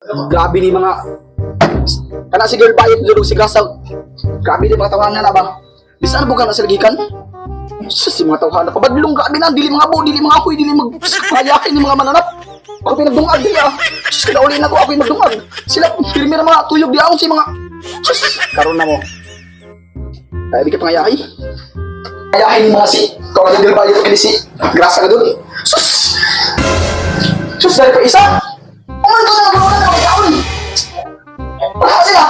Grabe ni mga... Kana si girl bayot dulog si Grasaw. Grabe ni mga tawanan na ba? Di saan bukan na siligikan? Sus, si mga tawanan. Pabadlong grabe na. Dili mga bo, dili mga apoy, dili magpayakin ni mga mananap. Ako pinagdungag di Sus, kinauli na ko ako pinagdungag. Sila, pirmi na mga tuyog di ako si mga... Sus, karon na mo. Kaya di ka pangayaki. Ayakin ni mga si... Kung ano girl bayot kini si Grasa ka dun. Sus! Sus, dahil pa isa? Uman ko na nagulungan na mga yaon. Wala sila.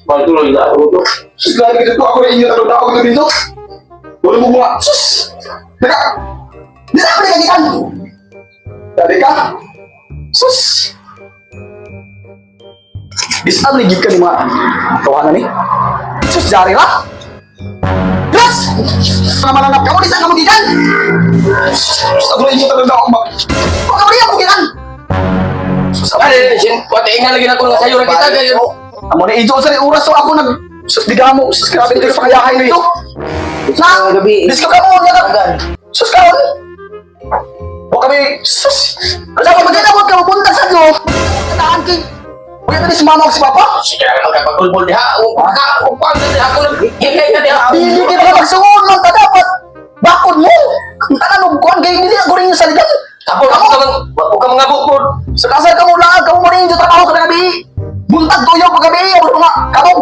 Bakit tuloy na ako to? Sus, lagi dito ako na inyo na ako dito. Wala mo mga, sus! Naka! Di saan ako nagagitan? Dali ka? Sus! Di saan nagigit ni mga kawanan ni? Sus, jari ka? Sus! Mga mananap ka mo, di saan ka magitan? Sus, ako na inyo talaga ako mag... Baka mo rin ako gitan! Sus, ako Patingin lagi na ko nga sayuran kita kayo. amo na ijo sa oras so ako nag sus diga mo sus grabe dito sa pangayahay nito. Na gabi. Disko ka mo nga. Sus ka. O kami sus. Ano ka maganda mo ka pupunta sa jo. Tandaan kay. Kuya tadi si mama o si papa. Sige lang magpagulbol diha. O pang diha ako nag hingay ka diha. Dili kita magsuon man ta dapat. Bakod mo. Tanan og kuan gay dili ako rin sa ligan. Ako ka mga bukod. Sa kasal ka mo lang ka mo rin jo trabaho sa gabi. Buntag tuyo paggabi o mga kabog.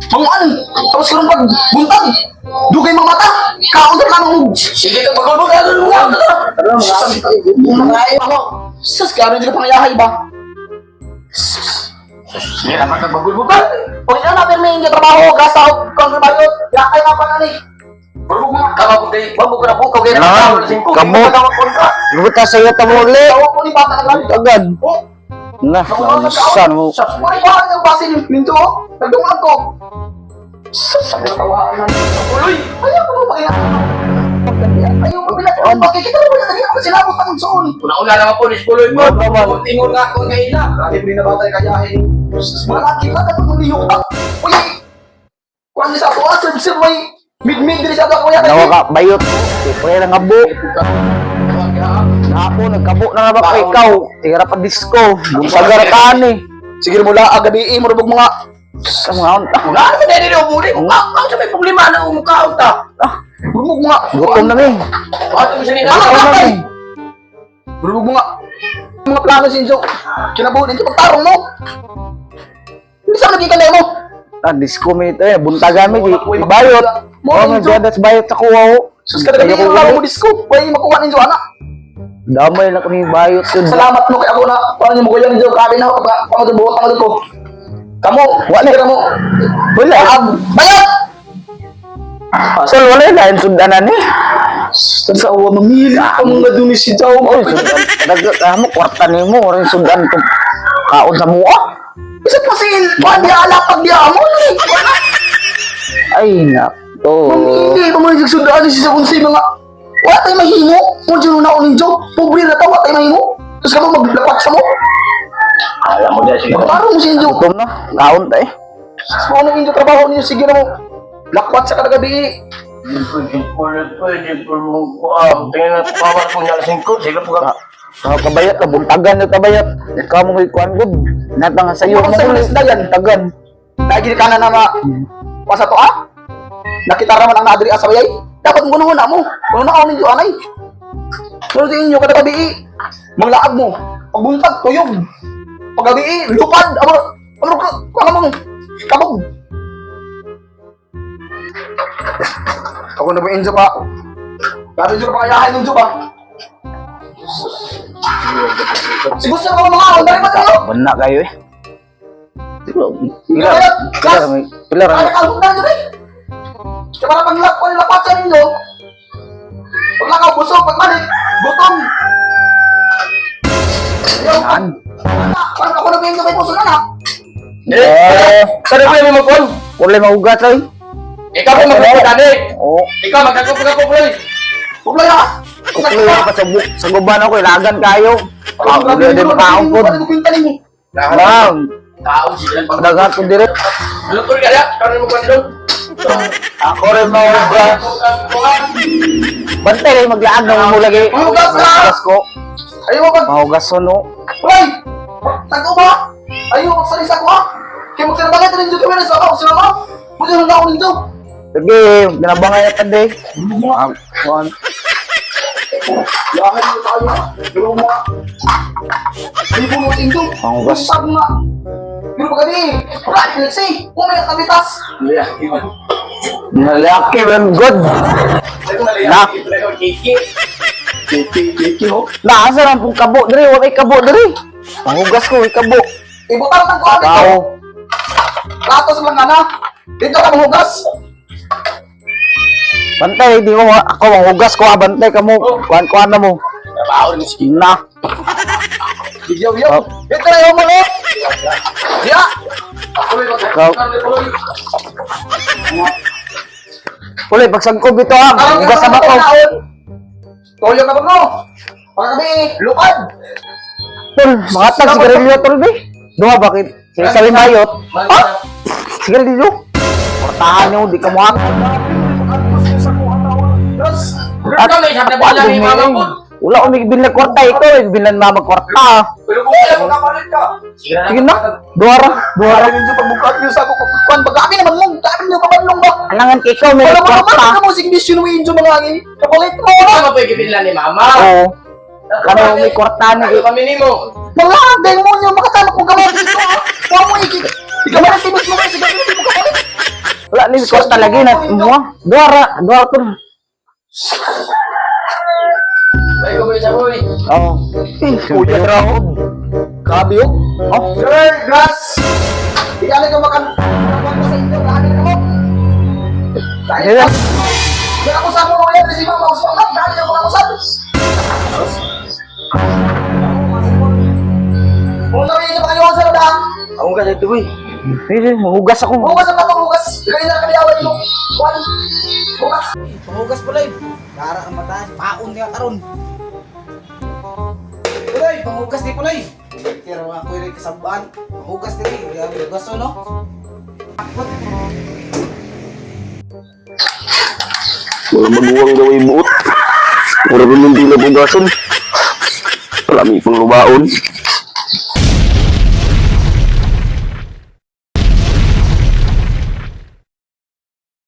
Manguan. Tapos karon pag buntag. Dugay mga mata. Kaon ka lang. Sige ka pagulbol ka doon. Mga ayaw ako. Sus, kaya rin pangayahay ba? Sige na magpagulbol ka. O yan na, pero may hindi trabaho. Gasaw, kontrabayot. Yakay na pa na ni. Kababog kay babog na po kay Ah, kamu. Luta sa iyo tamuli. Tawag ko ni bata na Agad. Oh, Na, saan mo? Wala ko ang basin yung pinto. Nagdungan ko. Sus, ang tawaan na. Uloy, ayaw ko ba kaya? Ayaw ko pinatuan. Bakit kita mo na naging ako sinabot ang suon? Una-una lang ang pulis puloy mo. Ingon nga ako kay ina. Bakit binabatay kayahin? Sus, malaki ka na kung liyok ka. Uy, kuhan niya sa ako. Sir, may mid-mid din siya ako. Nawa ka, bayot. Pwede lang abo. Ako, nagkabo na nga ba ka ikaw? Tira pa disco. Bumpagar ka ni. Sige mo lang, gabi marubog mga... Sa mga unta. Wala naman na rin umuli. Ang sa may problema na umukhaon ta. Marubog mga... Gutom na rin. Ato mo siya nila. Gutom na rin. Marubog mga plano sinso. Kinabuhin sa pagtarong mo. Hindi saan naging kanay mo? Disco may ito eh. Buntagan may bayot. Oh, magdadas bayot sa kuha ko. Sus ka na gabi, mo disco. Pwede makuha ninyo, anak. Damay na ko ni bayot yun. Salamat mo kay ako na paano niyo magulang ninyo. Grabe na ako. Pangadun ko. Kamu, wala ka mo. Wala. Bayot! So, wala yun. Dahil sundanan eh. Sa awa, mamili ka mga dumi si Jao. Oh, sundan. Mo, kwarta ni mo. Rin sundan ko. Kaon sa mua. Isa pa si Juan, di alapag di amo. Ay, nato. Mamili, mamili sundaan siya sa unsay mga... Wala tayo mahimo. Kung dyan na ako ninyo, pobre na tawa tayo mahimo. Tapos ka mo maglapat sa mo. Alam mo dyan sige. Parang mo si Injo. Gutom na. Kaon tayo. Kung ano Injo trabaho ninyo, sige na mo. Lakwat sa kadagabi. Pwede po mo. Tingnan na pawar ko niya lasing ko. Sige po ka. Kabayat, kabuntagan yung kabayat. Ikaw mong ikuan good. Natang sa iyo. Ano sa mga isdayan? Tagan. Lagi ka na na pasa to ah? Nakita raman ang naadiri asawayay. Dapat mo na mo. Kung na ako ninyo anay. Pero sa inyo kadagabi. Manglaag mo. Pagbuntag, tuyog. Paggabi, lupad. Ano ka mong kabog. Ako na ba Injo pa? Kaya Injo pa kayahin Injo pa. Si gusto ko mga ako, dali ba tayo? Bana kayo eh. Pilar, Pilar. Kaya kalbog na Injo eh. Kaya para pag lapat sa Injo. Pag lakaw, busog, pag malik, gutom. Yan. Parang ako na ba Injo may puso na na? Sana po yung magkon. Kulay maugat ay. Ikaw po magkakot dali. Oo. Ikaw magkakot puloy. Puglay ha? Kukuloy pa sa guban ako. Ilagan kayo. Hindi makaangkod. Ano ko pintanin mo? Lang. Tao sila. Pagdagat ko direct. Lutol kaya. Kano mo kwan doon? Ako rin maugat. Bantay rin maglaan nung mo lagi. Mahugas ka! Mahugas ko. Ayaw mo ba? Mahugas ko no. Puglay! Tago ba? Ayaw, magsalis ako ha. Kaya magtrabaho ka rin dito kami sa ako. Sino mo? Buti lang ako rin dito. Sige, ginabangay na tadi. Kuan. Yahan mo tayo ha. Pero mo ha. Hindi po mo tingdo. Panghugas. Sabi nga. Pero pag kami, right, let's see. Pumayat na bitas. Nalaki, man, good. Na. Kiki ho. Naasa lang pong kabo diri, wala kabo diri. Panghugas ko, kabo. Ibutang ng kuha dito. Tao. Latos lang nga na. Dito ka mahugas. Bantay, di ko ako manghugas ko, bantay ka mo. Kuan na mo. Trabaho ni sige. Na. Yo. Ito na yung malo. Ya. Ikaw. Uli, pagsangkob ito ha. Hugas sa bako. Toyo ka ba mo? Para kami, lukad. Tol, mga tag sigarilyo tol be. Duha bakit? Sige sa limayot. Ha? Sigarilyo? Portahan nyo, di ka mo ako. At ni mama mo. Wala umigbil na kwarta ito, ibilan na magkwarta. Pero kung kaya magkapalit ka. Sige na, duwara. Minsan pagbukat niyo sa ako. Kung bagami naman mo, dami niyo kamanlong ba? Alangan ka ikaw, may Wala mo naman kwarta. na mo, sige bisyo nung injo mga ay. Kapalit mo na. Ano pa ikibilan ni mama? Oo. Ano may kwarta na Ano kami ni mo? Mga dahil mo niyo makatamak kung kapalit dito ha. Huwag mo ikik. Ikaw tibos mo kasi gagawin mo kapalit. Wala ni kwarta lagi na. Duwara tol. Ay, ko sa boy. Oo. Kuya Dragon. Kabyo? Oh, Sir, grass! Ikaw na ka makan pa sa inyo, dahil na mo. Dahil Dila. Dahil ako sa mo mga yan, kasi mga mausap na, dahil ako ako sa Kung nawin niyo pa kayo sa roda, Ako ka dito, boy. sige, mahugas ako. bukas ang patong-bukas. Ikaw na kaniawan mo. Juan, bukas. Panghugas pala yun. Dara ang mata, paon niya karon. Pulay, panghugas ni Pulay. Pero ako yung kasabaan. Panghugas ni Pulay. Hugas no? Wala maguwang gawin buot. Wala rin yung pinabugasan. Palami pang lubaon.